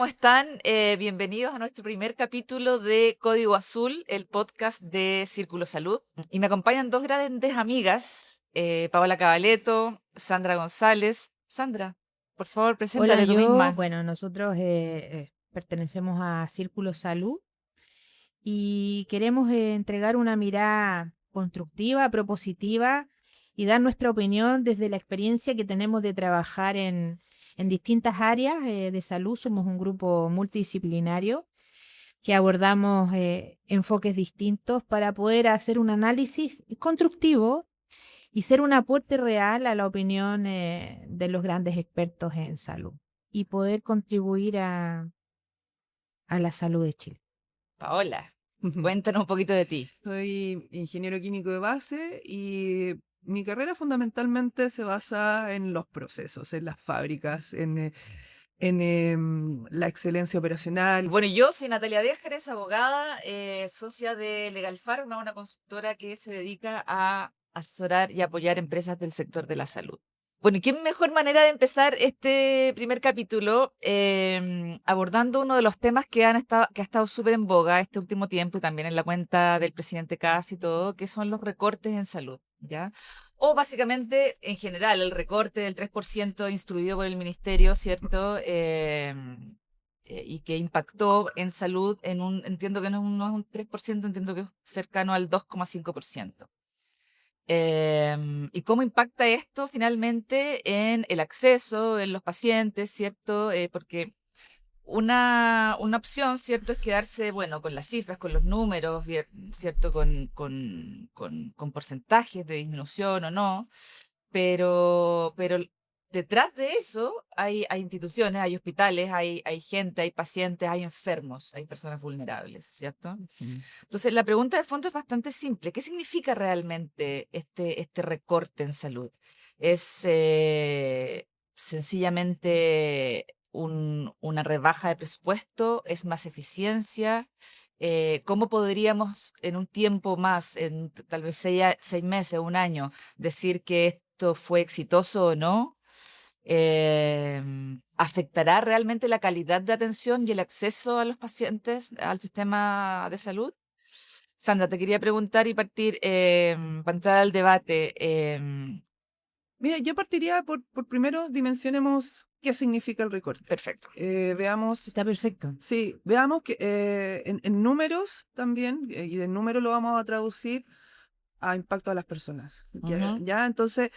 ¿cómo están? Bienvenidos a nuestro primer capítulo de Código Azul, el podcast de Círculo Salud. Y me acompañan dos grandes amigas, Paola Cabaleto, Sandra González. Sandra, por favor, Hola, preséntate tú misma. nosotros pertenecemos a Círculo Salud y queremos entregar una mirada constructiva, propositiva y dar nuestra opinión desde la experiencia que tenemos de trabajar en distintas áreas de salud. Somos un grupo multidisciplinario que abordamos enfoques distintos para poder hacer un análisis constructivo y ser un aporte real a la opinión de los grandes expertos en salud y poder contribuir a la salud de Chile. Paola, cuéntanos un poquito de ti. Soy ingeniero químico de base y mi carrera fundamentalmente se basa en los procesos, en las fábricas, en la excelencia operacional. Bueno, yo soy Natalia Déjares, abogada, socia de Legal Pharma, una consultora que se dedica a asesorar y apoyar empresas del sector de la salud. Bueno, ¿y qué mejor manera de empezar este primer capítulo abordando uno de los temas que ha estado súper en boga este último tiempo y también en la cuenta del presidente Kast y todo, que son los recortes en salud, ¿ya? O básicamente, en general, el recorte del 3% instruido por el ministerio, ¿cierto? Y que impactó en salud entiendo que no es un 3%, entiendo que es cercano al 2,5%. ¿Y cómo impacta esto finalmente en el acceso, en los pacientes, ¿cierto? Porque una opción, ¿cierto? Es quedarse, bueno, con las cifras, con los números, ¿cierto? Con porcentajes de disminución o no, pero detrás de eso hay instituciones, hay hospitales, hay gente, hay pacientes, hay enfermos, hay personas vulnerables, ¿cierto? Entonces, la pregunta de fondo es bastante simple. ¿Qué significa realmente este recorte en salud? ¿Es sencillamente una rebaja de presupuesto? ¿Es más eficiencia? ¿Cómo podríamos en un tiempo más, en tal vez 6 meses, un año, decir que esto fue exitoso o no? ¿Afectará realmente la calidad de atención y el acceso a los pacientes al sistema de salud? Sandra, te quería preguntar y partir para entrar al debate. Mira, yo partiría por primero dimensionemos qué significa el recorte. Perfecto. Veamos, Está perfecto. sí, veamos que en números también, y de números lo vamos a traducir a impacto a las personas. Ujú. ¿Ya? Entonces,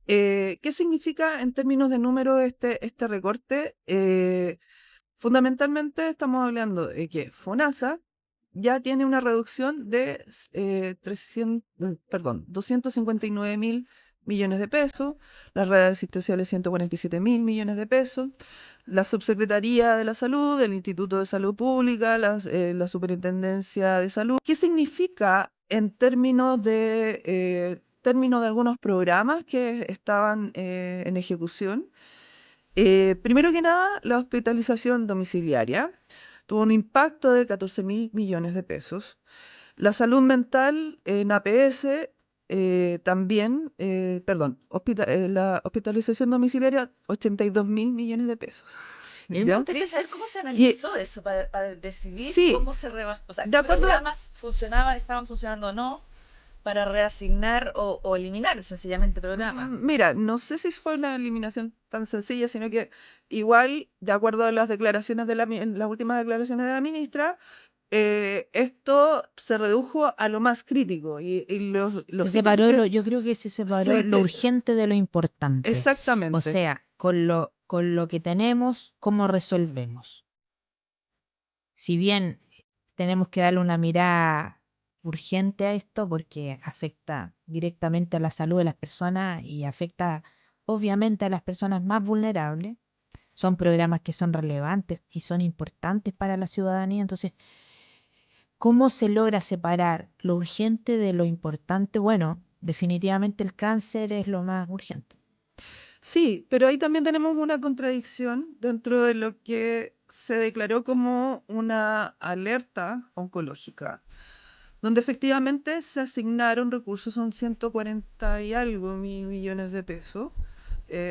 ¿qué significa en términos de números este recorte? Fundamentalmente estamos hablando de que FONASA ya tiene una reducción de 259.000 millones de pesos, las redes asistenciales 147.000 millones de pesos, la Subsecretaría de la Salud, el Instituto de Salud Pública, la Superintendencia de Salud. ¿Qué significa en términos de algunos programas que estaban en ejecución? Primero que nada, la hospitalización domiciliaria tuvo un impacto de 14.000 millones de pesos. La salud mental en APS también, la hospitalización domiciliaria, 82.000 millones de pesos. A mí me ¿Ya? gustaría saber cómo se Y analizó eso para decidir sí, cómo se rebajó, o sea, de qué acuerdo a, programas estaban funcionando o no, para reasignar o eliminar sencillamente programas. Mira, no sé si fue una eliminación tan sencilla, sino que igual, de acuerdo a las declaraciones las últimas declaraciones de la ministra, esto se redujo a lo más crítico y Se los ítems separó que... yo creo que se separó Sí, lo urgente de lo importante. O exactamente. sea, con lo que tenemos, ¿cómo resolvemos? Si bien tenemos que darle una mirada urgente a esto porque afecta directamente a la salud de las personas y afecta obviamente a las personas más vulnerables, son programas que son relevantes y son importantes para la ciudadanía. Entonces, ¿cómo se logra separar lo urgente de lo importante? Bueno, definitivamente el cáncer es lo más urgente. Sí, pero ahí también tenemos una contradicción dentro de lo que se declaró como una alerta oncológica, donde efectivamente se asignaron recursos, son 140 y algo millones de pesos,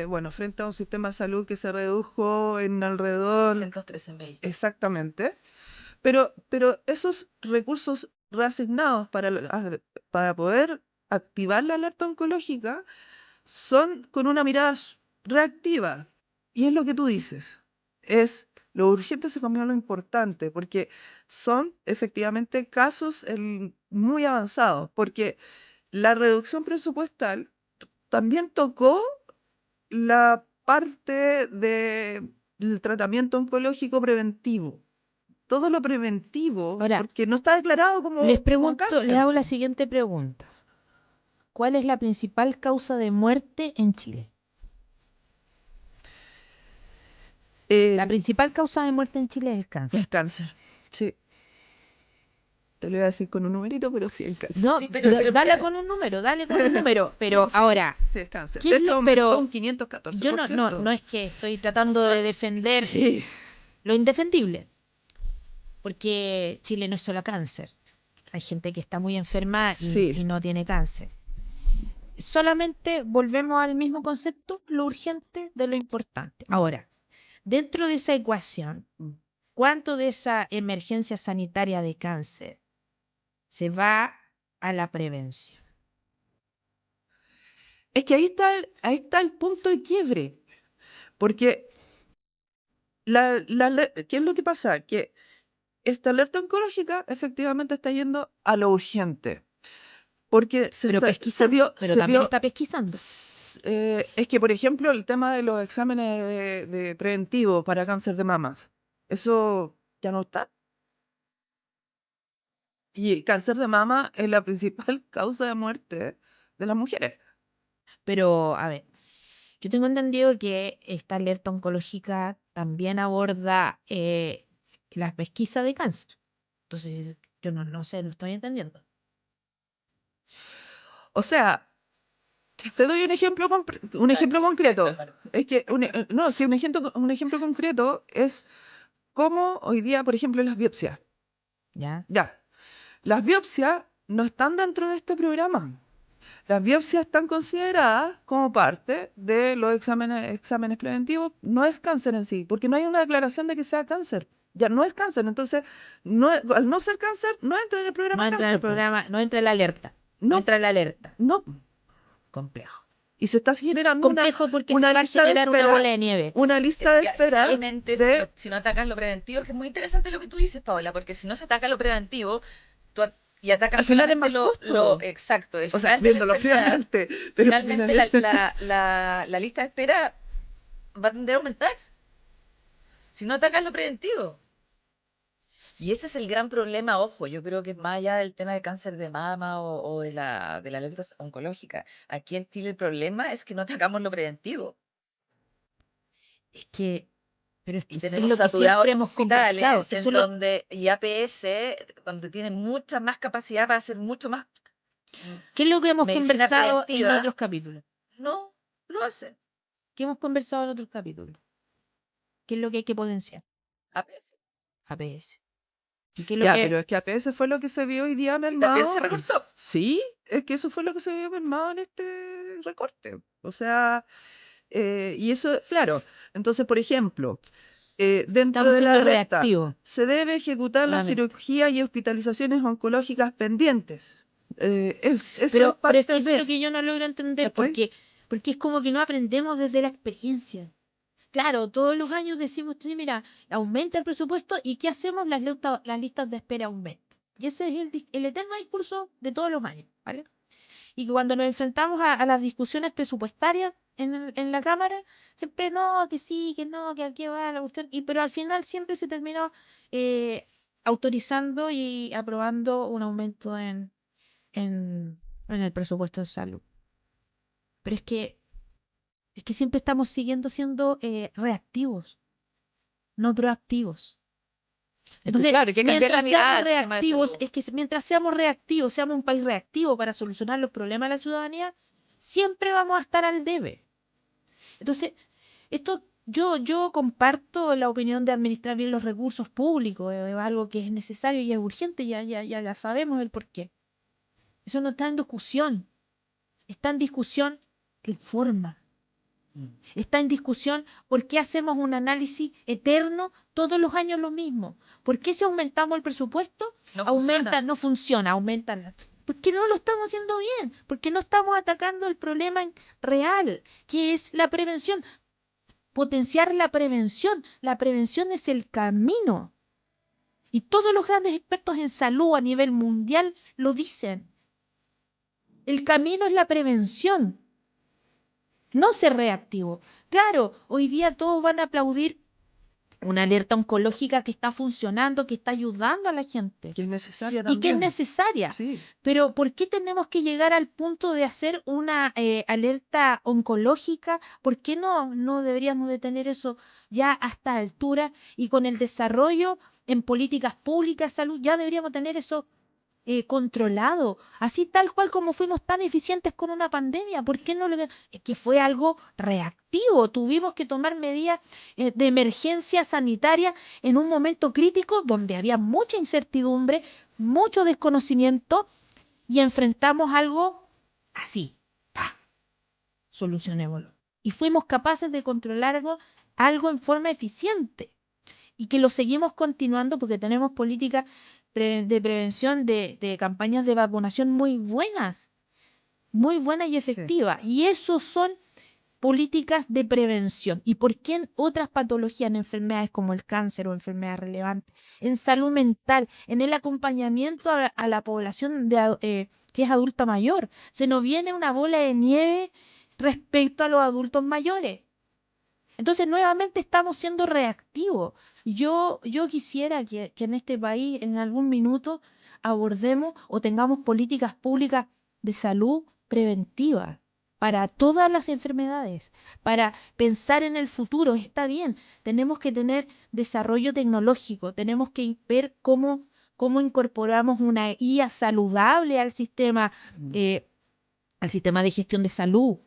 bueno, frente a un sistema de salud que se redujo en alrededor, 113.000. exactamente, pero esos recursos reasignados para poder activar la alerta oncológica son con una mirada reactiva. Y es lo que tú dices, es lo urgente se comió lo importante, porque son efectivamente casos muy avanzados, porque la reducción presupuestal también tocó la parte del tratamiento oncológico preventivo. Todo lo preventivo, Ahora, porque no está declarado les como pregunto, les cáncer. hago la siguiente pregunta. ¿Cuál es la principal causa de muerte en Chile? La Eh, principal causa de muerte en Chile es el cáncer. el cáncer. Sí, te lo voy a decir con un numerito, pero sí, el cáncer. No, Sí, pero dale con un número, dale con un número. Pero Sí, ahora, sí, el cáncer. ¿qué De es hecho, lo, aumentó pero un 514%. yo no es que estoy tratando de defender Sí, lo indefendible, porque Chile no es solo cáncer. Hay gente que está muy enferma sí. y no tiene cáncer. Solamente volvemos al mismo concepto, lo urgente de lo importante. Ahora, dentro de esa ecuación, ¿cuánto de esa emergencia sanitaria de cáncer se va a la prevención? Es que ahí está el punto de quiebre. Porque ¿qué es lo que pasa? Que esta alerta oncológica efectivamente está yendo a lo urgente. Porque Pero se pesquisando, vio, pero se también vio, está pesquisando. es que, por ejemplo, el tema de los exámenes de preventivos para cáncer de mamas, eso ya no está. Y cáncer de mama es la principal causa de muerte de las mujeres. Pero, a ver, yo tengo entendido que esta alerta oncológica también aborda la pesquisa de cáncer. Entonces, yo no sé, no estoy entendiendo. O sea, te doy un ejemplo concreto. Es que, no, sí, un ejemplo concreto es cómo hoy día, por ejemplo, las biopsias. ¿Ya? Ya, las biopsias no están dentro de este programa. Las biopsias están consideradas como parte de los exámenes preventivos. No es cáncer en sí, porque no hay una declaración de que sea cáncer. Ya no es cáncer, entonces, al no ser cáncer, no entra en el No programa entra en el cáncer, po. programa, no entra en la alerta. No No, entra en la alerta. no. Complejo. Y se está generando Complejo porque se una va a lista de generar una espera, bola de nieve. una lista de Que espera finalmente, de... si no atacas lo preventivo, que es muy interesante lo que tú dices, Paola, porque si no se ataca lo preventivo y atacas Al final es solamente más lo costo. exacto, el O sea, final de la viéndolo enfermedad, fríamente, pero finalmente finalmente... la lista de espera va a tender a aumentar si no atacas lo preventivo. Y ese es el gran problema, ojo, yo creo que más allá del tema del cáncer de mama o de la alerta oncológica, aquí en Chile el problema es que no atacamos lo preventivo. Es que, pero Y es tenemos lo que saturados siempre hemos conversado. hospitales Eso en es lo, donde, y APS, donde tienen mucha más capacidad para hacer mucho más mm, ¿qué es lo que hemos medicina conversado en preventiva, otros capítulos? no lo hacen. ¿Qué hemos conversado en otros capítulos? ¿Qué es lo que hay que potenciar? APS. APS. ¿Y qué es lo Ya, pero que... es que APS fue lo que se vio hoy día Y también se mermado. recortó. Sí, es que eso fue lo que se vio mermado en este recorte. O sea, y eso, claro. Entonces, por ejemplo, dentro Estamos de la siendo alerta, reactivos se debe ejecutar las nuevamente. cirugías y hospitalizaciones oncológicas pendientes. Eso es Pero es que parte eso es de... lo que yo no logro entender, ¿Cachai? porque es como que no aprendemos desde la experiencia. Claro, todos los años decimos, sí, mira, aumenta el presupuesto y ¿qué hacemos? Las listas de espera aumentan. Y ese es el eterno discurso de todos los años, ¿vale? Y que cuando nos enfrentamos a las discusiones presupuestarias en la Cámara, siempre no, que sí, que no, que aquí va la cuestión, pero al final siempre se terminó eh, autorizando y aprobando un aumento en el presupuesto de salud. Pero es que siempre estamos siguiendo siendo reactivos, no proactivos. Es que Entonces, claro, hay que cambiar la mientras mirada seamos al sistema de reactivos, salud. es que mientras seamos reactivos, seamos un país reactivo para solucionar los problemas de la ciudadanía, siempre vamos a estar al debe. Entonces, esto yo comparto la opinión de administrar bien los recursos públicos, es algo que es necesario y es urgente, ya sabemos el por qué. Eso no está en discusión, está en discusión la forma. Está en discusión por qué hacemos un análisis eterno todos los años lo mismo. ¿Por qué si aumentamos el presupuesto, No aumenta, funciona. no funciona, aumenta? Porque no lo estamos haciendo bien, porque no estamos atacando el problema real, que es la prevención. Potenciar la prevención. La prevención es el camino. Y todos los grandes expertos en salud a nivel mundial lo dicen. El camino es la prevención, no ser reactivo. Claro, hoy día todos van a aplaudir una alerta oncológica que está funcionando, que está ayudando a la gente Que es necesaria y que es también. necesaria. Sí. Pero ¿por qué tenemos que llegar al punto de hacer una alerta oncológica? ¿Por qué no deberíamos de tener eso ya a esta altura? Y con el desarrollo en políticas públicas de salud ya deberíamos tener eso controlado, así tal cual como fuimos tan eficientes con una pandemia. ¿Por qué no lo Es que fue algo reactivo? Tuvimos que tomar medidas de emergencia sanitaria en un momento crítico donde había mucha incertidumbre, mucho desconocimiento y enfrentamos algo así. ¡Pah! Solucionémoslo. Y fuimos capaces de controlar algo en forma eficiente y que lo seguimos continuando porque tenemos políticas de prevención de campañas de vacunación muy buenas y Sí. efectivas. Y eso son políticas de prevención. ¿Y por qué en otras patologías, en enfermedades como el cáncer o enfermedades relevantes, en salud mental, en el acompañamiento a la población que es adulta mayor, se nos viene una bola de nieve respecto a los adultos mayores? Entonces, nuevamente estamos siendo reactivos. Yo quisiera que en este país, en algún minuto, abordemos o tengamos políticas públicas de salud preventiva para todas las enfermedades, para pensar en el futuro. Está bien, tenemos que tener desarrollo tecnológico, tenemos que ver cómo incorporamos una guía saludable al sistema de gestión de salud.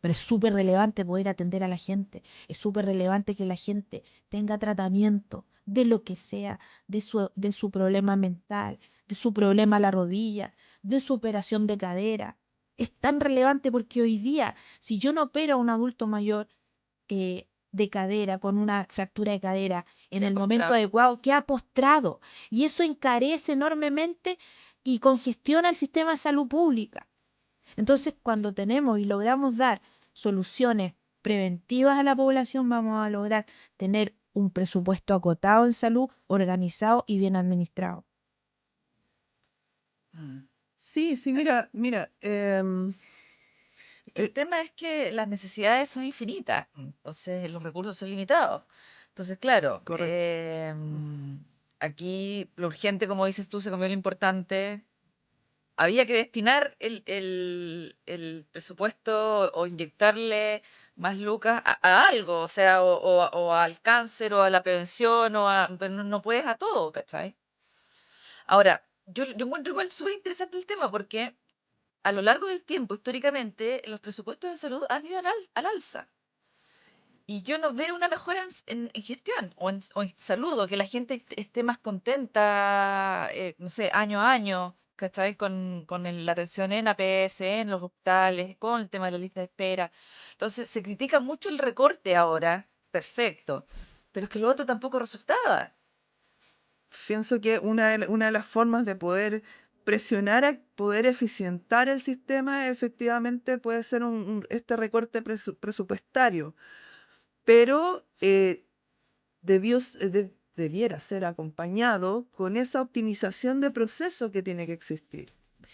Pero es súper relevante poder atender a la gente. Es súper relevante que la gente tenga tratamiento de lo que sea, de su problema mental, de su problema a la rodilla, de su operación de cadera. Es tan relevante porque hoy día, si yo no opero a un adulto mayor de cadera, con una fractura de cadera, en el momento adecuado, queda postrado. Y eso encarece enormemente y congestiona el sistema de salud pública. Entonces, cuando tenemos y logramos dar soluciones preventivas a la población, vamos a lograr tener un presupuesto acotado en salud, organizado y bien administrado. Sí, mira, El tema es que las necesidades son infinitas, entonces los recursos son limitados. Entonces, claro, correcto. aquí lo urgente, como dices tú, se comió lo importante. Había que destinar el presupuesto o inyectarle más lucas a algo, o sea, o al cáncer, o a la prevención, pero no puedes a todo, ¿cachai? Ahora, yo encuentro igual súper interesante el tema porque a lo largo del tiempo, históricamente, los presupuestos de salud han ido al alza. Y yo no veo una mejora en gestión o en salud, o que la gente esté más contenta, no sé, año a año, ¿cachai? Con la atención en APS, en los hospitales, con el tema de la lista de espera. Entonces, se critica mucho el recorte ahora, perfecto, pero es que lo otro tampoco resultaba. Pienso que una de las formas de poder presionar a poder eficientar el sistema efectivamente puede ser este recorte presupuestario, pero debiera ser acompañado con esa optimización de proceso que tiene que existir.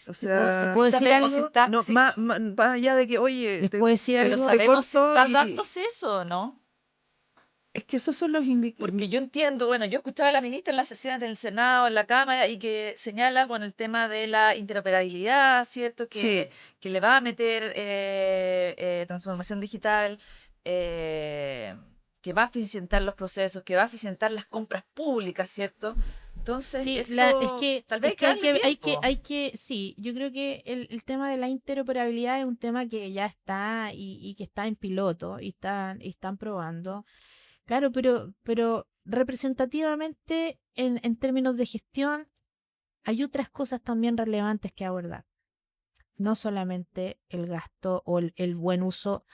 O sea, ¿Puedo decir Sabemos si algo? está, no, más allá de que, oye, ¿Les puedo decir pero algo? sabemos si corto está dándose eso o no. es que esos son los Porque yo entiendo, bueno, yo escuchaba a la ministra en las sesiones del Senado, en la Cámara, y que señala con el tema de la interoperabilidad, ¿cierto? Sí, Que le va a meter transformación digital, eh, que va a eficientar los procesos, que va a eficientar las compras públicas, ¿cierto? Entonces, Sí, es eso que, tal vez es hay que que hay darle que, hay que, tiempo. hay que, sí, yo creo que el tema de la interoperabilidad es un tema que ya está y que está en piloto y están probando. Claro, pero representativamente en términos de gestión hay otras cosas también relevantes que abordar. No solamente el gasto o el buen uso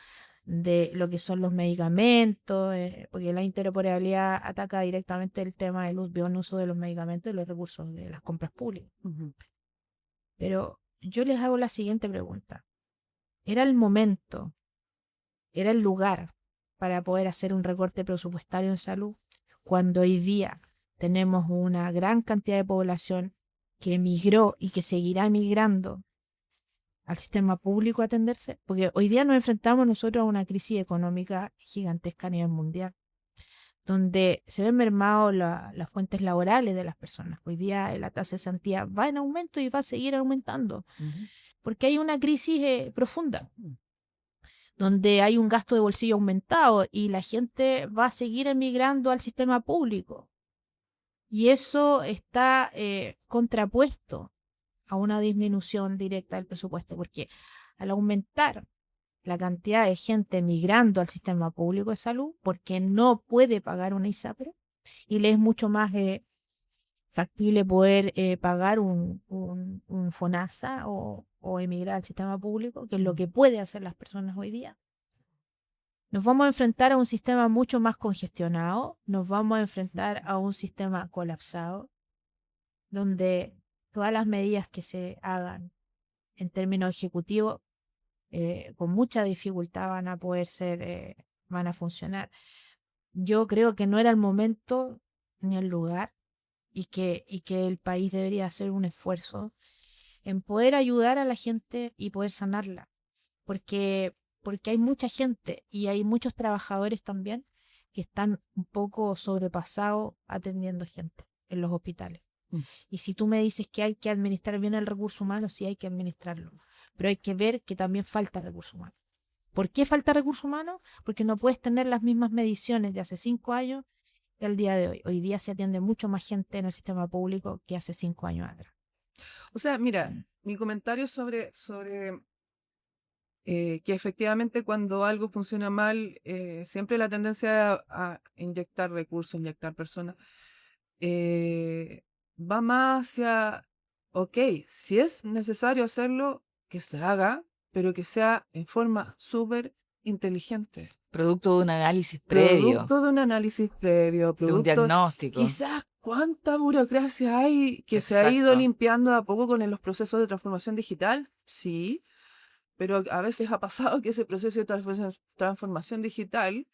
de lo que son los medicamentos, porque la interoperabilidad ataca directamente el tema del buen uso de los medicamentos y los recursos de las compras públicas. Pero yo les hago la siguiente pregunta. ¿Era el momento, era el lugar para poder hacer un recorte presupuestario en salud cuando hoy día tenemos una gran cantidad de población que emigró y que seguirá emigrando al sistema público a atenderse? Porque hoy día nos enfrentamos nosotros a una crisis económica gigantesca a nivel mundial, donde se ven mermados las fuentes laborales de las personas. Hoy día la tasa de cesantía va en aumento y va a seguir aumentando, porque hay una crisis profunda, donde hay un gasto de bolsillo aumentado y la gente va a seguir emigrando al sistema público. Y eso está contrapuesto a una disminución directa del presupuesto, porque al aumentar la cantidad de gente migrando al sistema público de salud, porque no puede pagar una ISAPRE, y le es mucho más factible poder pagar un FONASA o emigrar al sistema público, que es lo que puede hacer las personas hoy día. Nos vamos a enfrentar a un sistema mucho más congestionado, nos vamos a enfrentar a un sistema colapsado, donde todas las medidas que se hagan en términos ejecutivos con mucha dificultad van a poder ser, van a funcionar. Yo creo que no era el momento ni el lugar y que el país debería hacer un esfuerzo en poder ayudar a la gente y poder sanarla, porque hay mucha gente y hay muchos trabajadores también que están un poco sobrepasados atendiendo gente en los hospitales. Y si tú me dices que hay que administrar bien el recurso humano, sí hay que administrarlo, pero hay que ver que también falta recurso humano. ¿Por qué falta recurso humano? Porque no puedes tener las mismas mediciones de hace 5 años que el día de hoy. Hoy día se atiende mucho más gente en el sistema público que hace 5 años atrás. O sea, mira, mi comentario sobre que efectivamente cuando algo funciona mal, siempre la tendencia a inyectar recursos, inyectar personas, va más hacia, ok, si es necesario hacerlo, que se haga, pero que sea en forma súper inteligente. Producto de un análisis previo, Producto de un análisis previo, de un producto, diagnóstico. quizás cuánta burocracia hay que se ha ido Exacto. limpiando a poco con los procesos de transformación digital, sí, pero a veces ha pasado que ese proceso de transformación digital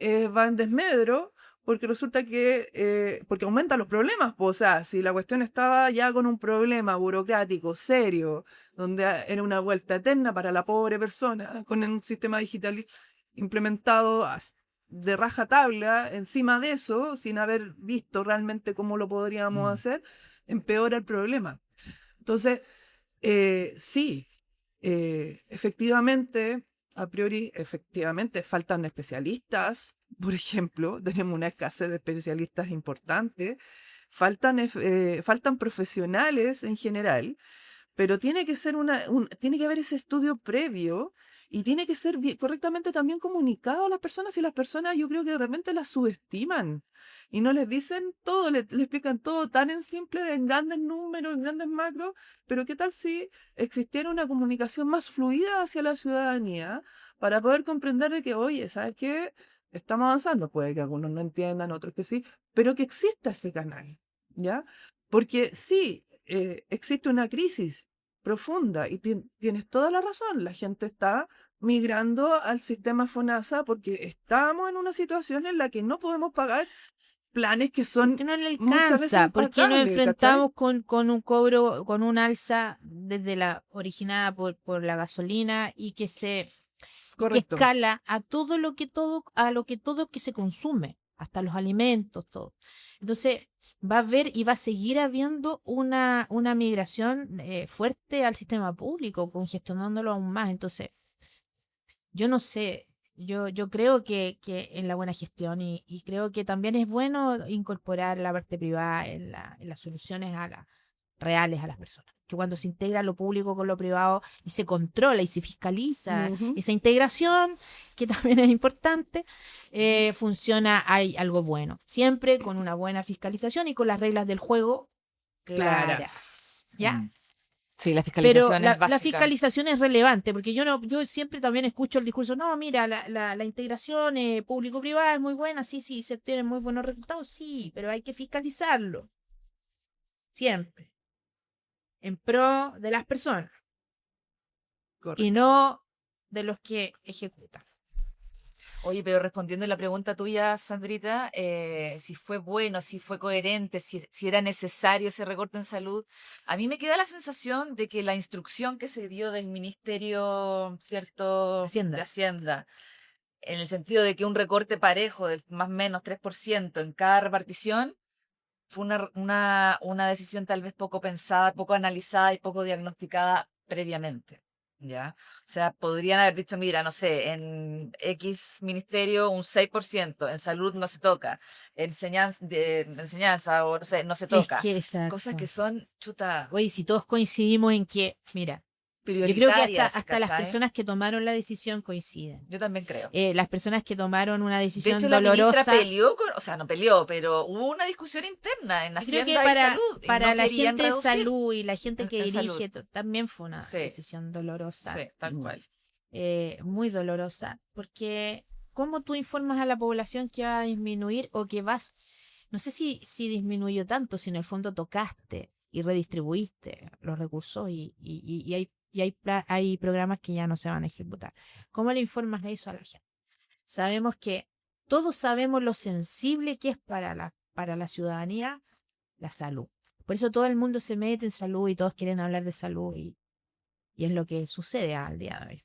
va en desmedro porque resulta que, porque aumenta los problemas, o sea, si la cuestión estaba ya con un problema burocrático serio, donde era una vuelta eterna para la pobre persona, con un sistema digital implementado de rajatabla, encima de eso, sin haber visto realmente cómo lo podríamos hacer, empeora el problema. Entonces, sí, efectivamente, a priori, efectivamente, faltan especialistas. Por ejemplo, tenemos una escasez de especialistas importante. Faltan profesionales en general, pero tiene que ser tiene que haber ese estudio previo y tiene que ser correctamente también comunicado a las personas, y las personas yo creo que de repente las subestiman y no les dicen todo, le explican todo tan en simple, en grandes números, en grandes macros, pero ¿qué tal si existiera una comunicación más fluida hacia la ciudadanía para poder comprender de que, oye, ¿sabes qué? Estamos avanzando, puede que algunos no entiendan, otros que sí, pero que exista ese canal, ¿ya? Porque sí, existe una crisis profunda y tienes toda la razón, la gente está migrando al sistema FONASA porque estamos en una situación en la que no podemos pagar planes que son ¿Por qué no le muchas veces alcanza? ¿Por qué nos impagables, enfrentamos con un cobro, con un alza desde la originada por la gasolina y que Correcto. escala a a lo que todo que se consume, hasta los alimentos, todo? Entonces va a haber y va a seguir habiendo una migración fuerte al sistema público, congestionándolo aún más. Entonces, yo no sé, yo creo que en la buena gestión y creo que también es bueno incorporar la parte privada en las soluciones reales a las personas. Que cuando se integra lo público con lo privado y se controla y se fiscaliza esa integración, que también es importante, funciona, hay algo bueno. Siempre con una buena fiscalización y con las reglas del juego claras. ¿Ya? Sí, la Pero fiscalización es la básica. fiscalización es relevante, porque yo siempre también escucho el discurso, no, mira, la integración público-privada es muy buena, sí, se obtienen muy buenos resultados, sí, pero hay que fiscalizarlo, siempre, en pro de las personas y Correcto. no de los que ejecutan. Oye, pero respondiendo a la pregunta tuya, Sandrita, si fue bueno, si fue coherente, si era necesario ese recorte en salud, a mí me queda la sensación de que la instrucción que se dio del Ministerio, ¿cierto?, de Hacienda. Hacienda, en el sentido de que un recorte parejo del más o menos 3% en cada repartición, fue una decisión tal vez poco pensada, poco analizada y poco diagnosticada previamente. ¿Ya? O sea, podrían haber dicho, mira, no sé, en X ministerio un 6%, en salud no se toca, enseñanza o no sé, no se Es toca. que, Cosas que exacto. son, chuta, Oye, si todos coincidimos en que, mira, yo creo que prioritarias, hasta las ¿cachai? personas que tomaron la decisión coinciden. Yo también creo. Las personas que tomaron una De hecho, decisión la ministra dolorosa. peleó o sea, no peleó, pero hubo una discusión interna en Yo creo que Hacienda y Salud y para no la querían gente de reducir salud y la gente que en salud. dirige, también fue una Sí, decisión dolorosa, sí, tal cual. muy dolorosa, porque ¿cómo tú informas a la población que va a disminuir o que vas, no sé si disminuyó tanto, si en el fondo tocaste y redistribuiste los recursos hay programas que ya no se van a ejecutar? ¿Cómo le informas eso a la gente? Sabemos que todos sabemos lo sensible que es para la ciudadanía la salud. Por eso todo el mundo se mete en salud y todos quieren hablar de salud y es lo que sucede al día de hoy.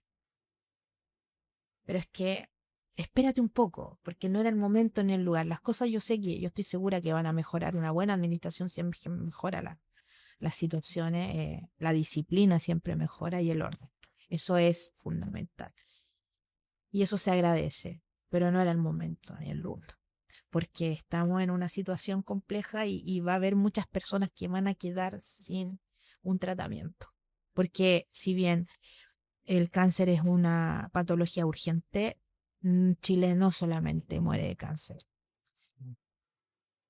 Pero es que espérate un poco, porque no era el momento ni el lugar. Las cosas yo estoy segura que van a mejorar. Una buena administración siempre mejora las situaciones, la disciplina siempre mejora y el orden. Eso es fundamental. Y eso se agradece, pero no era el momento ni el lugar, porque estamos en una situación compleja y va a haber muchas personas que van a quedar sin un tratamiento. Porque si bien el cáncer es una patología urgente, Chile no solamente muere de cáncer.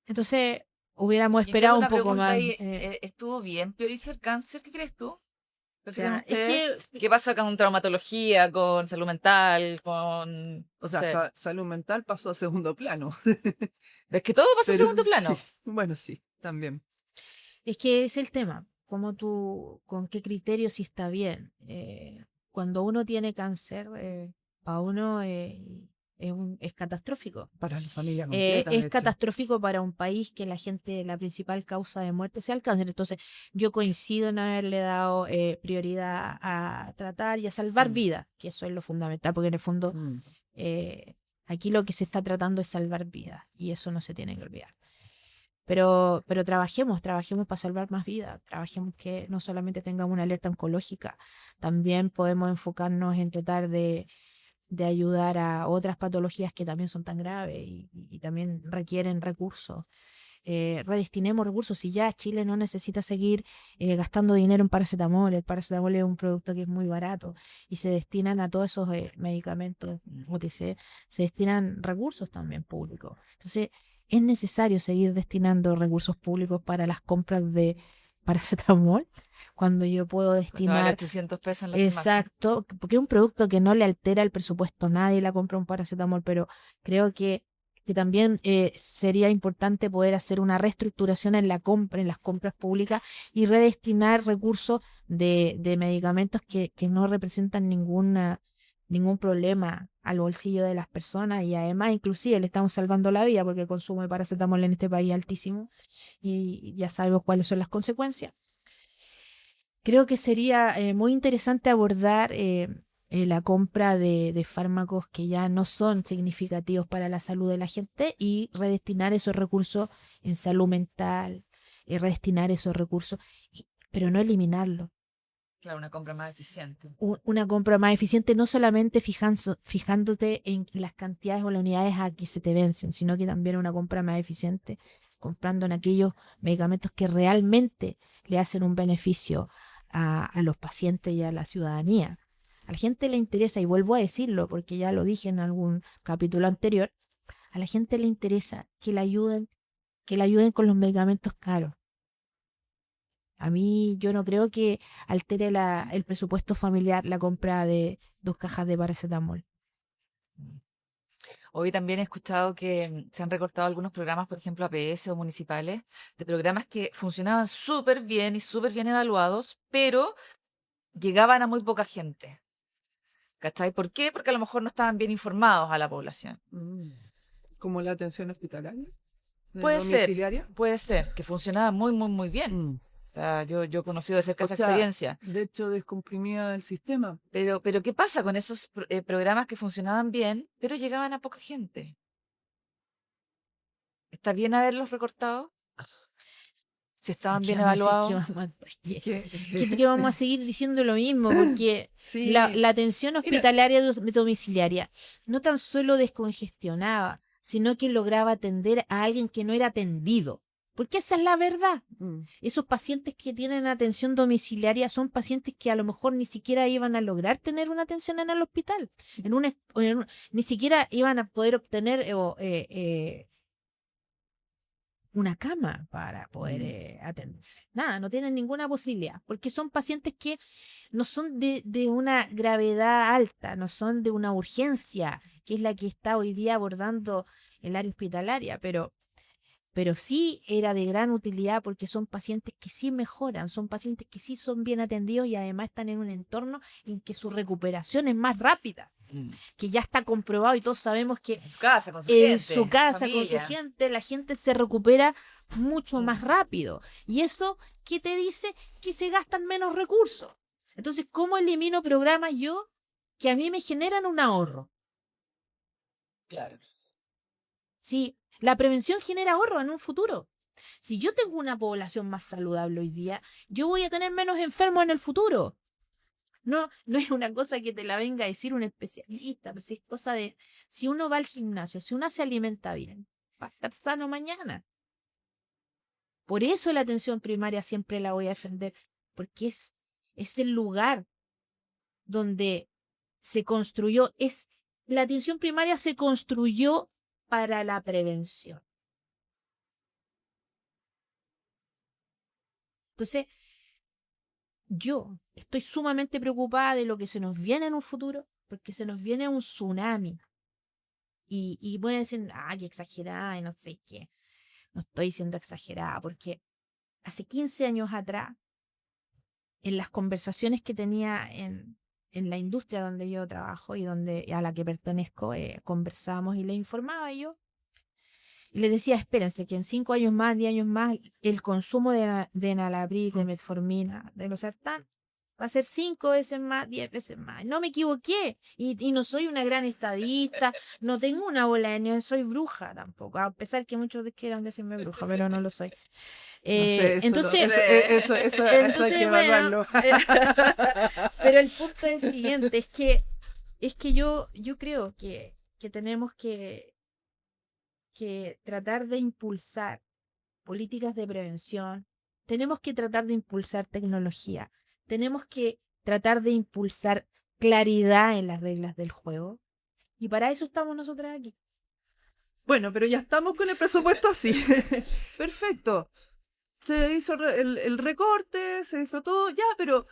Entonces, hubiéramos Y te hago esperado un una poco pregunta más. ahí, ¿estuvo bien priorizar cáncer? ¿Qué crees tú? O ¿Qué creen sea, es que ustedes? ¿Qué pasa con traumatología, con salud mental, con, no O sea, sé? salud mental pasó a segundo plano. Es que todo pasa a Pero segundo sí, plano. bueno, sí, también. Es que es el tema, como tú, con qué criterio si está bien. Cuando uno tiene cáncer, para uno es catastrófico. Para la familia completa, Es de hecho. catastrófico para un país que la gente, la principal causa de muerte sea el cáncer. Entonces, yo coincido en haberle dado prioridad a tratar y a salvar Mm, vidas, que eso es lo fundamental, porque en el fondo mm. eh, aquí lo que se está tratando es salvar vidas y eso no se tiene que olvidar. Pero trabajemos para salvar más vidas, trabajemos que no solamente tengamos una alerta oncológica, también podemos enfocarnos en tratar de ayudar a otras patologías que también son tan graves y también requieren recursos. Redestinemos recursos. Si ya Chile no necesita seguir gastando dinero en paracetamol, el paracetamol es un producto que es muy barato y se destinan a todos esos medicamentos, OTC, se destinan recursos también públicos. Entonces, es necesario seguir destinando recursos públicos para las compras de paracetamol cuando yo puedo Cuando vale destinar. 800 pesos en la farmacia. Exacto, porque es un producto que no le altera el presupuesto, nadie la compra un paracetamol, pero creo que también sería importante poder hacer una reestructuración en la compra, en las compras públicas y redestinar recursos de medicamentos que no representan ningún problema al bolsillo de las personas y además inclusive le estamos salvando la vida porque el consumo de paracetamol en este país es altísimo y ya sabemos cuáles son las consecuencias. Creo que sería muy interesante abordar la compra de fármacos que ya no son significativos para la salud de la gente y redestinar esos recursos en salud mental, redestinar esos recursos, pero no eliminarlos. Claro, una compra más eficiente. Una compra más eficiente, no solamente fijándote en las cantidades o las unidades a que se te vencen, sino que también una compra más eficiente, comprando en aquellos medicamentos que realmente le hacen un beneficio a los pacientes y a la ciudadanía. A la gente le interesa, y vuelvo a decirlo porque ya lo dije en algún capítulo anterior, a la gente le interesa que le ayuden con los medicamentos caros. A mí yo no creo que altere el presupuesto familiar la compra de 2 cajas de paracetamol. Hoy también he escuchado que se han recortado algunos programas, por ejemplo, APS o municipales, de programas que funcionaban súper bien y súper bien evaluados, pero llegaban a muy poca gente. ¿Cachai? ¿Por qué? Porque a lo mejor no estaban bien informados a la población. Como la atención hospitalaria, Puede domiciliaria. ser, que funcionaba muy, muy, muy bien. O sea, yo he conocido de cerca O esa sea, experiencia. de hecho, descomprimía el sistema. Pero ¿qué pasa con esos programas que funcionaban bien, pero llegaban a poca gente? ¿Está bien haberlos recortado? Si Es estaban que bien vamos a decir que evaluados. Es que, que vamos a seguir diciendo lo mismo, porque sí, la atención mira, hospitalaria domiciliaria no tan solo descongestionaba, sino que lograba atender a alguien que no era atendido. Porque esa es la verdad. Esos pacientes que tienen atención domiciliaria son pacientes que a lo mejor ni siquiera iban a lograr tener una atención en el hospital. Ni siquiera iban a poder obtener una cama para poder atenderse. Nada, no tienen ninguna posibilidad, porque son pacientes que no son de una gravedad alta, no son de una urgencia, que es la que está hoy día abordando el área hospitalaria, pero sí era de gran utilidad porque son pacientes que sí mejoran, son pacientes que sí son bien atendidos y además están en un entorno en que su recuperación es más rápida, que ya está comprobado y todos sabemos que En su casa, con su en gente, su en su casa, con su familia. gente, la gente se recupera mucho más rápido. ¿Y eso qué te dice? Que se gastan menos recursos. Entonces, ¿cómo elimino programas yo que a mí me generan un ahorro? Claro. Si la prevención genera ahorro en un futuro. Si yo tengo una población más saludable hoy día, yo voy a tener menos enfermos en el futuro. No es una cosa que te la venga a decir un especialista, pero sí es cosa de, si uno va al gimnasio, si uno se alimenta bien, va a estar sano mañana. Por eso la atención primaria siempre la voy a defender, porque es el lugar donde se construyó, la atención primaria se construyó para la prevención. Entonces, yo estoy sumamente preocupada de lo que se nos viene en un futuro, porque se nos viene un tsunami. Y pueden decir, qué exagerada y no sé qué. No estoy siendo exagerada, porque hace 15 años atrás, en las conversaciones que tenía en la industria donde yo trabajo y a la que pertenezco, conversábamos y le informaba yo. Y le decía, espérense, que en 5 años más, 10 años más, el consumo de enalapril, de metformina, de losartán, va a ser 5 veces más, 10 veces más. No me equivoqué. Y no soy una gran estadista, no tengo una bola de nieve, soy bruja tampoco. A pesar que muchos quieran decirme bruja, pero no lo soy. No sé, Entonces, eso hay que entonces, bueno, evaluarlo. pero el punto es el siguiente, es que yo creo que tenemos que tratar de impulsar políticas de prevención, tenemos que tratar de impulsar tecnología, tenemos que tratar de impulsar claridad en las reglas del juego, y para eso estamos nosotras aquí. Bueno, pero ya estamos con el presupuesto así. Perfecto. Se hizo el recorte, se hizo todo, ya, pero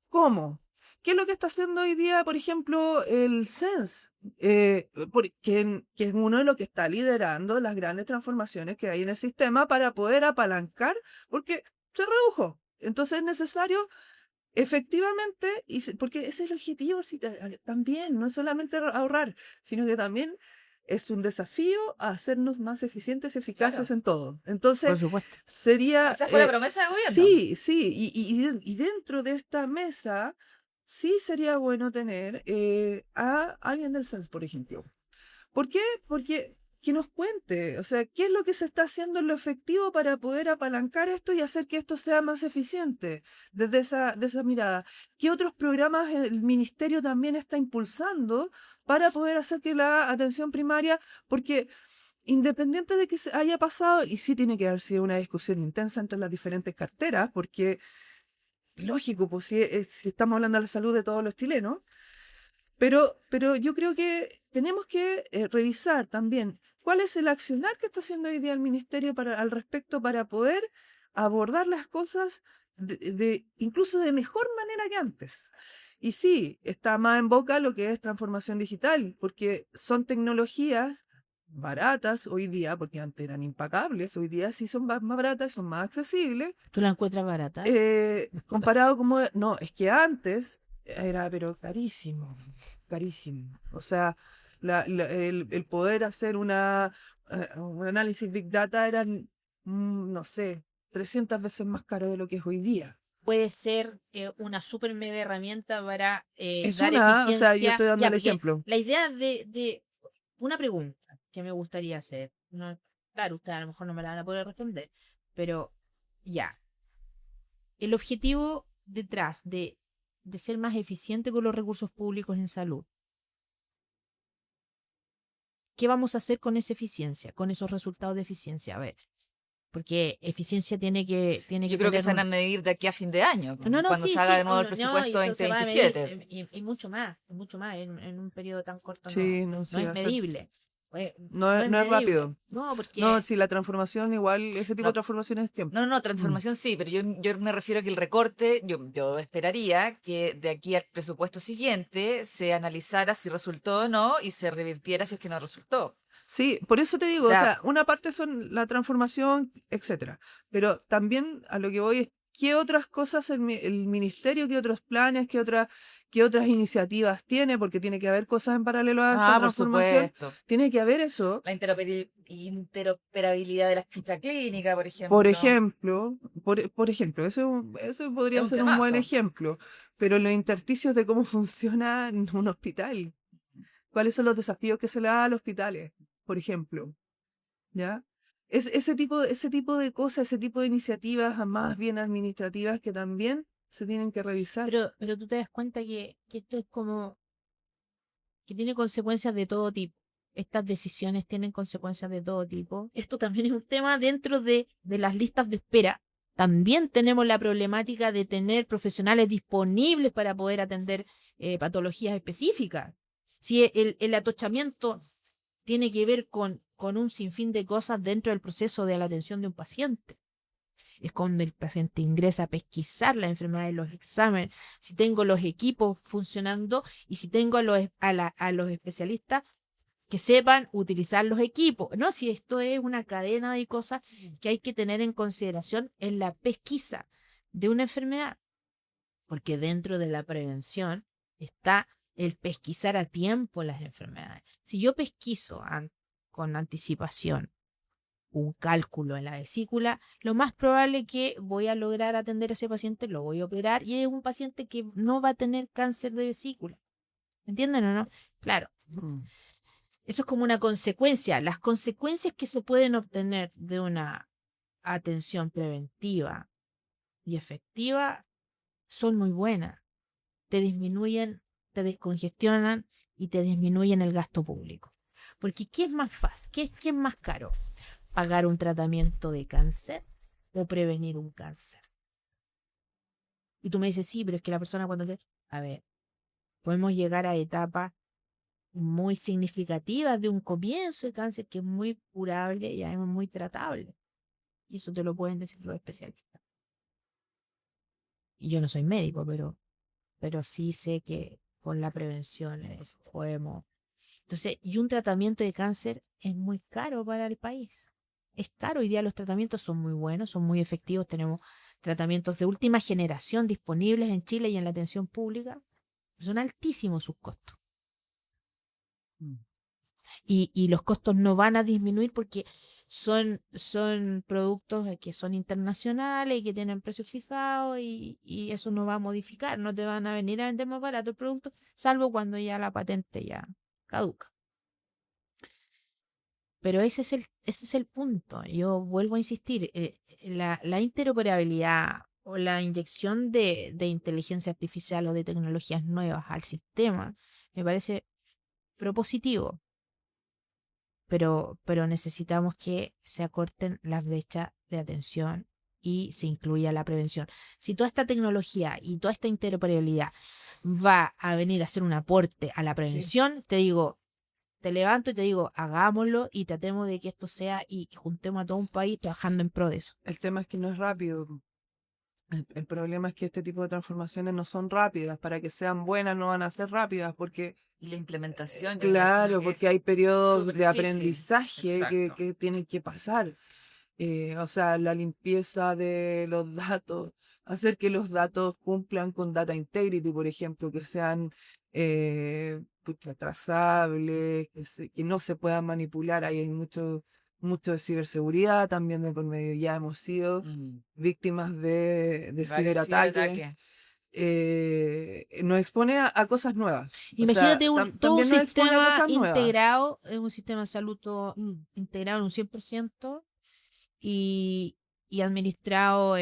¿cómo? ¿Qué es lo que está haciendo hoy día, por ejemplo, el CENS? Que es uno de los que está liderando las grandes transformaciones que hay en el sistema para poder apalancar, porque se redujo. Entonces es necesario, efectivamente, porque ese es el objetivo también, no es solamente ahorrar, sino que también es un desafío a hacernos más eficientes y eficaces en todo. Entonces, Por supuesto. sería... Esa fue la promesa de gobierno. Sí, sí, y dentro de esta mesa, sí sería bueno tener a alguien del CENS, por ejemplo. ¿Por qué? Porque que nos cuente, o sea, qué es lo que se está haciendo en lo efectivo para poder apalancar esto y hacer que esto sea más eficiente desde de esa mirada. ¿Qué otros programas el ministerio también está impulsando para poder hacer que la atención primaria, porque independiente de que se haya pasado, y sí tiene que haber sido una discusión intensa entre las diferentes carteras, porque lógico, pues si estamos hablando de la salud de todos los chilenos, pero yo creo que tenemos que revisar también cuál es el accionar que está haciendo hoy día el ministerio al respecto para poder abordar las cosas incluso de mejor manera que antes. Y sí, está más en boca lo que es transformación digital, porque son tecnologías baratas hoy día, porque antes eran impagables, hoy día sí son más baratas, son más accesibles, ¿Tú la encuentras barata? comparado como... No, es que antes era pero carísimo, carísimo. O sea, el poder hacer un análisis Big Data era, no sé, 300 veces más caro de lo que es hoy día. Puede ser una super mega herramienta para Es dar o sea, yo eficiencia. estoy dando Ya, el porque ejemplo. la idea de una pregunta que me gustaría hacer, no, claro, ustedes a lo mejor no me la van a poder responder, pero ya, el objetivo detrás de ser más eficiente con los recursos públicos en salud, ¿qué vamos a hacer con esa eficiencia, con esos resultados de eficiencia? A ver, porque eficiencia tiene Yo que creo que tener se van a un... medir de aquí a fin de año, No, no, cuando sí, se haga sí, de nuevo el no, y presupuesto eso se va a medir 2027. y mucho más, en un periodo tan corto Sí, no, no sí, es va a ser. medible, No no es, es no es medible, rápido. no, No, porque, sí, la transformación igual, ese tipo de No, transformación es tiempo. no, Mm. transformación sí, pero yo me refiero a que el recorte, yo esperaría que de aquí al presupuesto siguiente se analizara si resultó o no y se revirtiera si es que no resultó. Sí, por eso te O digo, o sea, sea, una parte son la transformación, etcétera. Pero también a lo que voy es qué otras cosas el ministerio, qué otros planes, qué otras iniciativas tiene, porque tiene que haber cosas en paralelo a esta por transformación. supuesto. Tiene que haber eso. La interoperabilidad de la ficha clínica, por Por ejemplo, ejemplo, por ejemplo, eso es podría un ser un buen temazo. ejemplo, pero los intersticios de cómo funciona un hospital, cuáles son los desafíos que se le da a los hospitales, por ejemplo, ¿ya? Es ese tipo de cosas, ese tipo de iniciativas más bien administrativas que también se tienen que revisar. pero tú te das cuenta que esto es como, que tiene consecuencias de todo tipo. Estas decisiones tienen consecuencias de todo tipo. Esto también es un tema dentro de las listas de espera. También tenemos la problemática de tener profesionales disponibles para poder atender patologías específicas. Si el atochamiento tiene que ver con un sinfín de cosas dentro del proceso de la atención de un paciente. Es cuando el paciente ingresa a pesquisar la enfermedad de los exámenes, si tengo los equipos funcionando y si tengo a los especialistas que sepan utilizar los equipos. No, si esto es una cadena de cosas que hay que tener en consideración en la pesquisa de una enfermedad, porque dentro de la prevención está el pesquisar a tiempo las enfermedades. Si yo pesquiso con anticipación un cálculo en la vesícula, lo más probable que voy a lograr atender a ese paciente, lo voy a operar y es un paciente que no va a tener cáncer de vesícula. ¿Entienden o no? Claro, Mm. eso es como una consecuencia. Las consecuencias que se pueden obtener de una atención preventiva y efectiva son muy buenas. Te disminuyen, te descongestionan y te disminuyen el gasto público. Porque ¿qué es más fácil? ¿Qué es más caro? ¿Pagar un tratamiento de cáncer o prevenir un cáncer? Y tú me dices, sí, pero es que la persona cuando... A ver, podemos llegar a etapas muy significativas de un comienzo de cáncer que es muy curable y además muy tratable. Y eso te lo pueden decir los especialistas. Y yo no soy médico, pero sí sé que con la prevención podemos... Entonces, y un tratamiento de cáncer es muy caro para el país. Es caro, hoy día los tratamientos son muy buenos, son muy efectivos, tenemos tratamientos de última generación disponibles en Chile y en la atención pública. Son altísimos sus costos. Mm. Y los costos no van a disminuir porque son productos que son internacionales y que tienen precios fijados y eso no va a modificar, no te van a venir a vender más barato el producto, salvo cuando ya la patente ya caduca. Pero ese es el punto. Yo vuelvo a insistir, la interoperabilidad o la inyección de inteligencia artificial o de tecnologías nuevas al sistema me parece propositivo, pero necesitamos que se acorten las brechas de atención y se incluya la prevención. Si toda esta tecnología y toda esta interoperabilidad va a venir a hacer un aporte a la Sí. prevención, te digo, te levanto y te digo, hagámoslo y tratemos de que esto sea y juntemos a todo un país trabajando en pro de eso. El tema es que no es rápido. El problema es que este tipo de transformaciones no son rápidas. Para que sean buenas no van a ser rápidas porque, Y la implementación, yo me imagino claro, que porque hay es periodos súper de difícil. aprendizaje Exacto. que tienen que pasar. O sea, la limpieza de los datos, hacer que los datos cumplan con data integrity, por ejemplo, que sean pucha, trazables, que no se puedan manipular. Ahí hay mucho de ciberseguridad también de por medio. Ya hemos sido Mm. víctimas de Varios ciberataques. ciberataques. Nos expone a cosas nuevas. O sea, Imagínate todo un también nos expone a sistema cosas nuevas. integrado, un sistema de salud todo, integrado en un 100% y, y administrado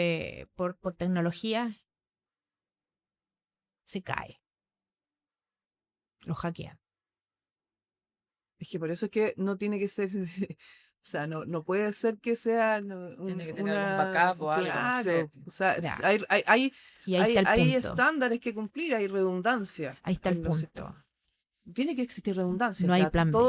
por tecnología, se cae, lo hackean. Es que por eso es que no tiene que ser, o sea, no puede ser que sea Tiene que tener algún backup o algo, no sé. claro, o sea, Ya. hay Y ahí está el hay punto. estándares que cumplir, hay redundancia Ahí está el en los punto. sistemas. Tiene que existir redundancia, No o hay sea, plan B.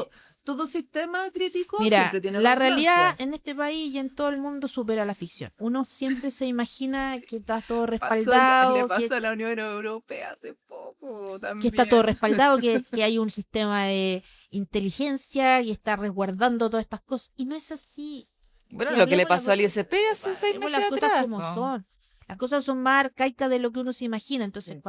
todo sistema crítico Mira, siempre tiene la redundancia. realidad en este país y en todo el mundo supera la ficción. Uno siempre se imagina que está todo Le respaldado, pasó a la Unión Europea hace poco también. que está todo respaldado, que hay un sistema de inteligencia y está resguardando todas estas cosas. Y no es así. Bueno, Y lo que le hablemos las pasó al cosas- ISP hace 6 hablemos meses las cosas atrás. como po. son. Las cosas son más arcaicas de lo que uno se imagina. Entonces, Sí.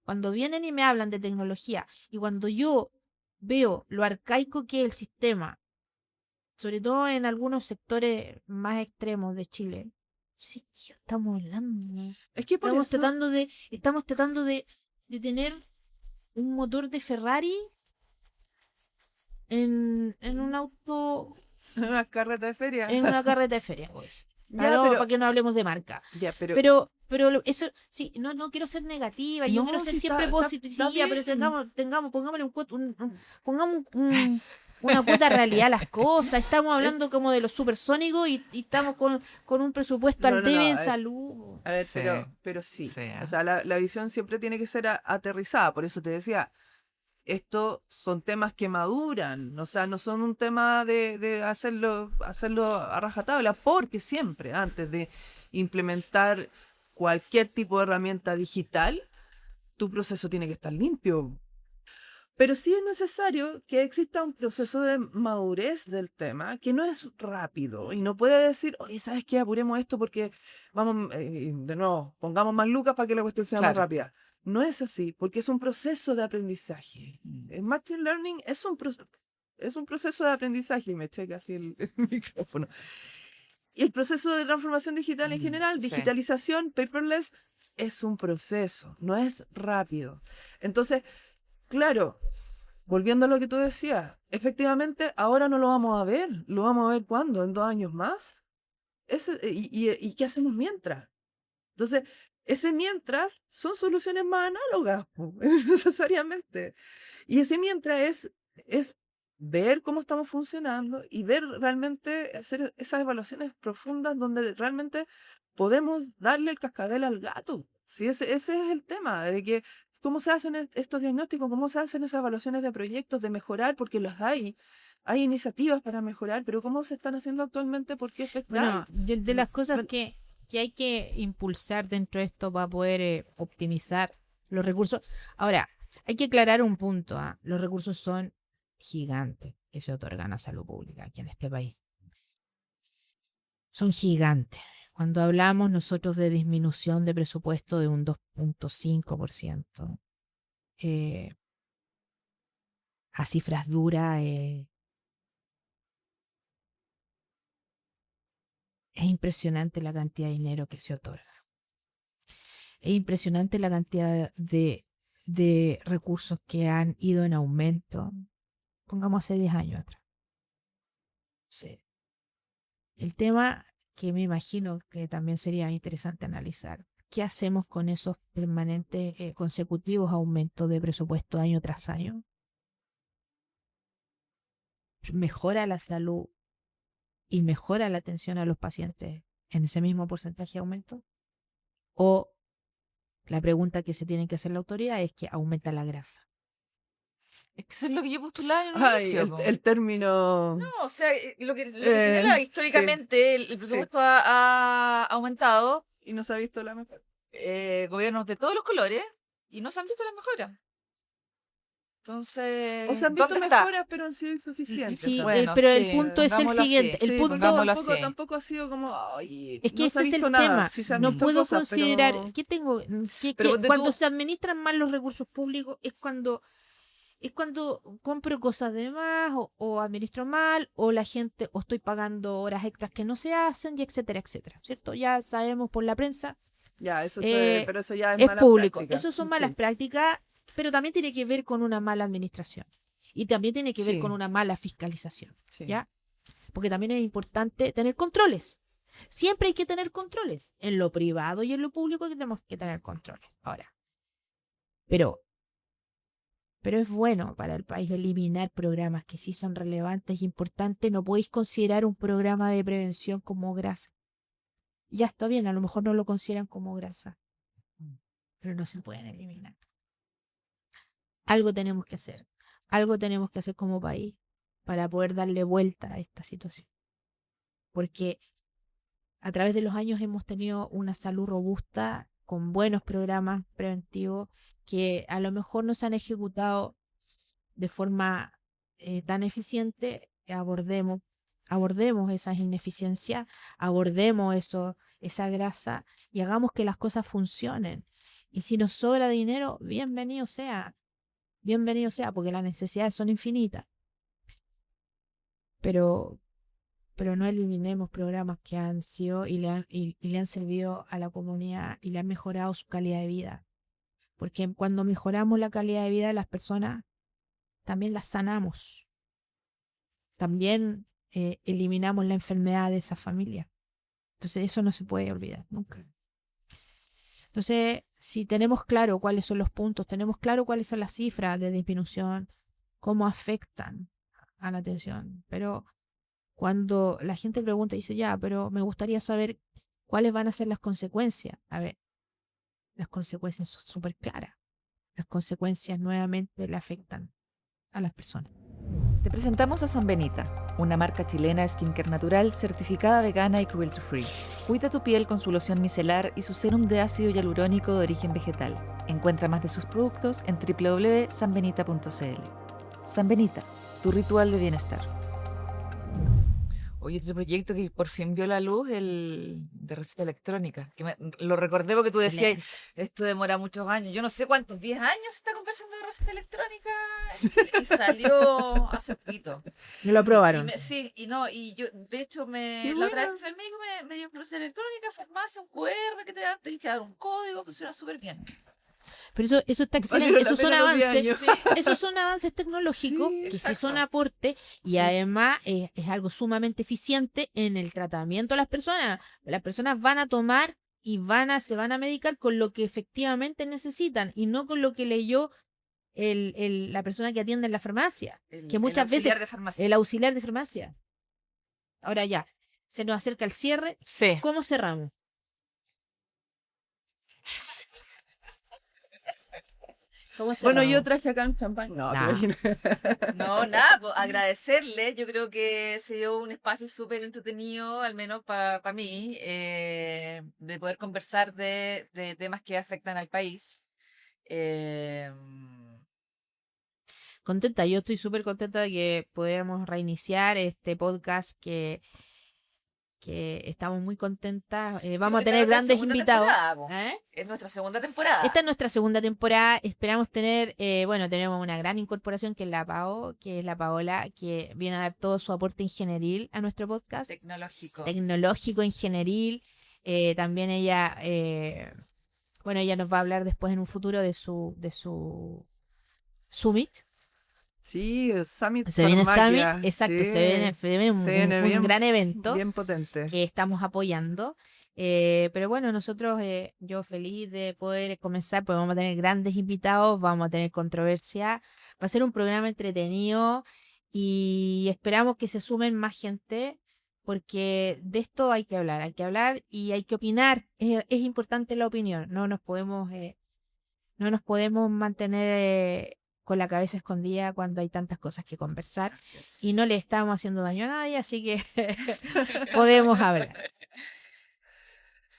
cuando vienen y me hablan de tecnología y cuando yo veo lo arcaico que es el sistema, sobre todo en algunos sectores más extremos de Chile, sí, ¿qué estamos hablando? Es que por Estamos eso tratando de tener un motor de Ferrari en un auto, una carreta de feria. en una carreta de feria, pues. Ya, Para que no hablemos de marca. ya, Pero eso, sí, no quiero ser negativa, yo No, quiero ser sí, siempre está positiva, bien. pero pongámosle pongamos una cuota de realidad a las cosas. Estamos hablando como de los supersónicos y estamos con un presupuesto No, al no, debe no, en a ver. salud. A ver, Sí. pero sí. Sí, O sea, la visión siempre tiene que ser aterrizada. Por eso te decía, estos son temas que maduran. O sea, no son un tema de hacerlo a rajatabla, porque siempre, antes de implementar cualquier tipo de herramienta digital, tu proceso tiene que estar limpio. Pero sí es necesario que exista un proceso de madurez del tema que no es rápido y no puede decir, oye, ¿sabes qué? Apuremos esto porque vamos, de nuevo, pongamos más lucas para que la cuestión sea más Claro. rápida. No es así, porque es un proceso de aprendizaje. El Machine Learning es un proceso de aprendizaje, y me eché casi el micrófono. Y el proceso de transformación digital en general, Sí. digitalización, paperless, es un proceso, no es rápido. Entonces, claro, volviendo a lo que tú decías, efectivamente ahora no lo vamos a ver. ¿Lo vamos a ver cuándo? ¿En 2 años más? ¿Y qué hacemos mientras? Entonces, ese mientras son soluciones más análogas, po, necesariamente. Y ese mientras es ver cómo estamos funcionando y ver realmente, hacer esas evaluaciones profundas donde realmente podemos darle el cascabel al gato. Sí, ese es el tema, de que cómo se hacen estos diagnósticos, cómo se hacen esas evaluaciones de proyectos, de mejorar, porque los hay iniciativas para mejorar, pero cómo se están haciendo actualmente, porque Bueno, de las cosas bueno, que hay que impulsar dentro de esto para poder optimizar los recursos. Ahora, hay que aclarar un punto. Los recursos son gigantes que se otorgan a salud pública aquí en este país. Son gigantes. Cuando hablamos nosotros de disminución de presupuesto de un 2.5%, a cifras duras, es impresionante la cantidad de dinero que se otorga. Es impresionante la cantidad de recursos que han ido en aumento. Pongamos hace 10 años atrás. Sí. El tema que me imagino que también sería interesante analizar, ¿qué hacemos con esos permanentes consecutivos aumentos de presupuesto año tras año? ¿Mejora la salud y mejora la atención a los pacientes en ese mismo porcentaje de aumento? ¿O la pregunta que se tiene que hacer la autoridad es que aumenta la grasa? Es que eso es lo que yo postulaba en un ay, inicio. po. el término... No, o sea, lo que señalaba sí. históricamente, el presupuesto ha aumentado y no se ha visto la mejora. Gobiernos de todos los colores y no se han visto las mejoras. Entonces, O se han visto ¿dónde está? mejoras, pero han sido insuficientes. Sí, también. Bueno, pero sí, el punto es el pongámoslo así. siguiente. El Sí, punto, pongámoslo tampoco, así. tampoco ha sido como, ay, es que no ese se ha es el visto nada. tema. Sí se han No visto puedo cosas, considerar, pero- ¿qué tengo? Pero ponte Cuando tú- se administran mal los recursos públicos es cuando compro cosas de más o administro mal o la gente o estoy pagando horas extras que no se hacen y etcétera, etcétera, ¿cierto? Ya sabemos por la prensa, Ya, eso Eh, pero eso ya es es mala público. práctica. Eso son Sí. malas prácticas, pero también tiene que ver con una mala administración y también tiene que ver Sí. con una mala fiscalización, Sí. ¿ya? Porque también es importante tener controles. Siempre hay que tener controles. En lo privado y en lo público tenemos que tener controles. Ahora, pero es bueno para el país eliminar programas que sí son relevantes y importantes. No podéis considerar un programa de prevención como grasa. Ya está bien, a lo mejor no lo consideran como grasa, pero no se pueden eliminar. Algo tenemos que hacer. Algo tenemos que hacer como país para poder darle vuelta a esta situación. Porque a través de los años hemos tenido una salud robusta con buenos programas preventivos que a lo mejor no se han ejecutado de forma tan eficiente. Abordemos esas ineficiencias, abordemos esa grasa y hagamos que las cosas funcionen. Y si nos sobra dinero, bienvenido sea, porque las necesidades son infinitas. Pero no eliminemos programas que han sido y le han servido a la comunidad y le han mejorado su calidad de vida. Porque cuando mejoramos la calidad de vida de las personas, también las sanamos. También eliminamos la enfermedad de esa familia. Entonces eso no se puede olvidar nunca. Entonces, si tenemos claro cuáles son los puntos, tenemos claro cuáles son las cifras de disminución, cómo afectan a la atención, pero cuando la gente pregunta y dice, ya, pero me gustaría saber cuáles van a ser las consecuencias. A ver, las consecuencias son súper claras. Las consecuencias nuevamente le afectan a las personas. Te presentamos a San Benita, una marca chilena de skincare natural certificada vegana y cruelty free. Cuida tu piel con su loción micelar y su serum de ácido hialurónico de origen vegetal. Encuentra más de sus productos en www.sanbenita.cl. San Benita, tu ritual de bienestar. Oye, otro proyecto que por fin vio la luz, el de receta electrónica, que lo recordé porque tú decías, esto demora muchos años, yo no sé cuántos, 10 años se está conversando de receta electrónica en Chile, y salió hace poquito. ¿No lo aprobaron? Sí, y yo, de hecho, Qué la otra vez bueno. que fui al médico me dio receta electrónica, farmacia, un QR que te dan, tenés que dar un código, funciona súper bien. Pero eso está excelente, Valieron la esos son pena los 10 avances, años. Sí, esos son avances tecnológicos Sí, que sí exacto. son aporte y Sí. además es algo sumamente eficiente en el tratamiento de las personas. Las personas van a tomar y se van a medicar con lo que efectivamente necesitan y no con lo que leyó la persona que atiende en la farmacia, que muchas el veces auxiliar de farmacia. el auxiliar de farmacia. Ahora ya, se nos acerca el cierre. Sí. ¿Cómo cerramos? ¿Cómo Bueno, yo cerramos? traje acá un champán. No, Nah. te imaginas. No, nada, pues, agradecerle. Yo creo que se dio un espacio súper entretenido, al menos para mí, de poder conversar de temas que afectan al país. Contenta, yo estoy súper contenta de que podamos reiniciar este podcast que estamos muy contentas. Vamos a porque esta tener es nuestra grandes segunda invitados. temporada, po. ¿Eh? Es nuestra segunda temporada. Esta es nuestra segunda temporada. Esperamos tener, tenemos una gran incorporación que es la Paola, que viene a dar todo su aporte ingenieril a nuestro podcast. Tecnológico, ingenieril. También ella, ella nos va a hablar después en un futuro de su Summit. Sí, Summit Se viene Farmacia, Summit, exacto, sí, se viene un, se viene un bien- gran evento bien potente. que estamos apoyando. Pero bueno, nosotros, yo feliz de poder comenzar, pues vamos a tener grandes invitados, vamos a tener controversia, va a ser un programa entretenido y esperamos que se sumen más gente porque de esto hay que hablar y hay que opinar. Es importante la opinión, no nos podemos mantener con la cabeza escondida cuando hay tantas cosas que conversar. Así es. Y no le estamos haciendo daño a nadie, así que podemos hablar.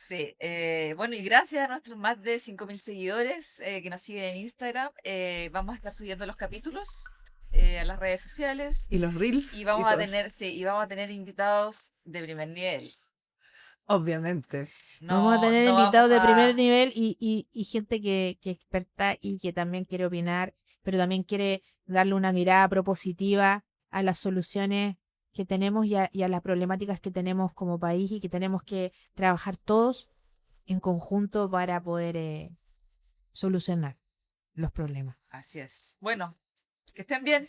Sí, bueno, y gracias a nuestros más de 5.000 seguidores que nos siguen en Instagram, vamos a estar subiendo los capítulos a las redes sociales Y los reels y y vamos a todo eso. tener, sí, y vamos a tener invitados de primer nivel. Obviamente. Vamos a No, tener no invitados vamos de primer a... nivel y gente que es experta y que también quiere opinar, pero también quiere darle una mirada propositiva a las soluciones que tenemos y a las problemáticas que tenemos como país y que tenemos que trabajar todos en conjunto para poder solucionar los problemas. Así es. Bueno, que estén bien.